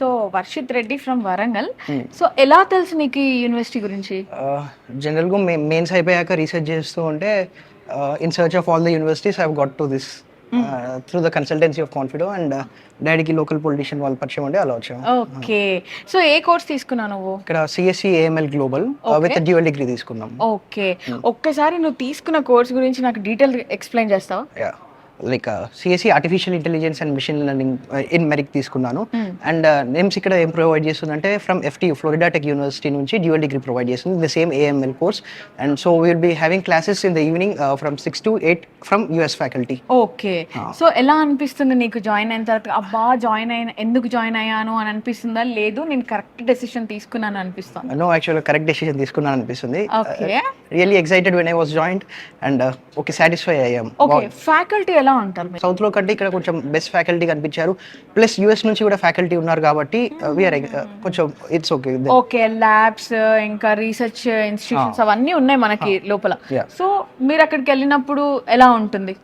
So Varshith Reddy from Warangal. So ఎలా తెలుసు నీకు ఈ యూనివర్సిటీ గురించి? జనరల్గా మెయిన్స్ అయిపోయాక రీసెర్చ్ చేస్తూ ఉంటే in search of all the universities I got to this through the consultancy of కాన్ఫిడో and డాడీకి లోకల్ పొలిటీషియన్ వాళ్ళు పరిచయం ఉంటే అలా వచ్చాము. ఓకే, సో ఏ కోర్స్ తీసుకున్నావు నువ్వు? ఇక్కడ CSC AML global with dual degree తీసుకున్నాం. ఓకే, ఒక్కసారి నువ్వు తీసుకున్న కోర్స్ గురించి నాకు డీటెయిల్ ఎక్స్ప్లెయిన్ చేస్తావా? Yeah, like CSC artificial intelligence and machine learning in మెరిక్ తీసుకున్నాను. అండ్ నేమ్స్ ఇక్కడ ఏం ప్రొవైడ్ చేస్తుందంటే from FTU Florida tech university నుంచి డ్యూయల్ డిగ్రీ ప్రొవైడ్ చేస్తుంది, the same AML course. And so will be having classes in the evening from 6 to 8 from US faculty. Okay, so ఎలా అనిపిస్తుంది నీకు జాయిన్ అయిన తర్వాత? అబ్బా ఎందుకు జాయిన్ అయ్యాను అని అనిపిస్తుందా, లేదు నేను కరెక్ట్ డెసిషన్ తీసుకున్నాను అనిపిస్తుంది? నో, యాక్చువల్గా కరెక్ట్ డెసిషన్ తీసుకున్నాను అనిపిస్తుంది. Okay, really excited when I was joined and okay satisfy అయ్యాం. ఓకే, ఫ్యాకల్టీ ఎలా ఉంటారు? సౌత్ లో కంటే ఇక్కడ కొంచెం బెస్ట్ ఫ్యాకల్టీ కనిపించారు, ప్లస్ US నుంచి కూడా ఫ్యాకల్టీ ఉన్నారు కాబట్టి వీఆర్ కొంచెం ఇట్స్ ఓకే. ఓకే, ల్యాబ్స్ ఇంకా రీసెర్చ్ ఇన్స్టిట్యూషన్స్ అవన్నీ ఉన్నాయి మనకి లోపల. సో మీరు అక్కడికి వెళ్ళినప్పుడు ఎలా ఉంటుంది?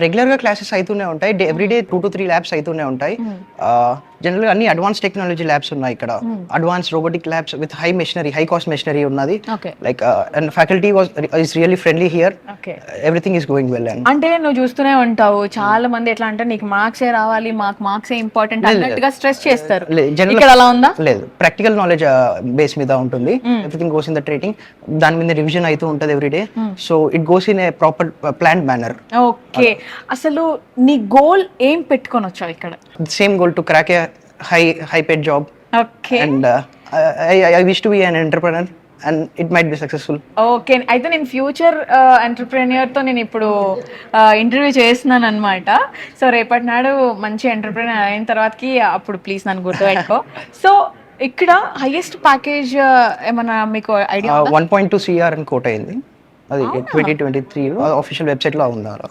రెగ్యులర్ గా క్లాసెస్ అవుతూనే ఉంటాయి, ఎవ్రీడే 2 to 3 ల్యాబ్స్ అవుతూనే ఉంటాయి. జనరల్ గా అన్ని అడ్వాన్స్ టెక్నాలజీ ల్యాబ్స్ ఉన్నాయి ఇక్కడ, advance robotic labs with high cost machinery ఉన్నది. Like and faculty is really friendly here, everything is going well. అంటే నువ్వు చూస్తూనే ఉంటావు చాలా మంది ఎట్లా అంటే నీకు మార్క్సే రావాలి, మార్క్సే ఇంపార్టెంట్ అన్నట్టుగా స్ట్రెస్ చేస్తారు. ఇక్కడ అలా ఉందా? లేదు, ప్రాక్టికల్ నాలెడ్జ్ బేస్ మీద ఉంటుంది, everything goes in the trading, దాని మీద రివిజన్ అవుతూ ఉంటుంది everyday. So it goes in a proper planned manner. Okay, అసలు నీ గోల్ ఏం పెట్టుకొని వచ్చావు ఇక్కడ? Same goal to crack A high paid job. Okay, and I wish to be an entrepreneur and it might be successful. Okay, అయితే నేను future entrepreneur తో నేను ఇప్పుడు ఇంటర్వ్యూ చేస్తున్నాను అనమాట. సో రేపటి నాడు మంచి ఎంటర్ప్రెన్యూర్ అయిన తర్వాతకి అప్పుడు ప్లీజ్ నన్ను గుర్తుపెట్టుకో. సో ఇక్కడ హైయెస్ట్ ప్యాకేజ్ ఏమన్నా మీకు ఐడియా? 1.2 CR అని కోట్ అయింది, అది 2023 ఆఫీషియల్ వెబ్సైట్ లో ఉన్నారు.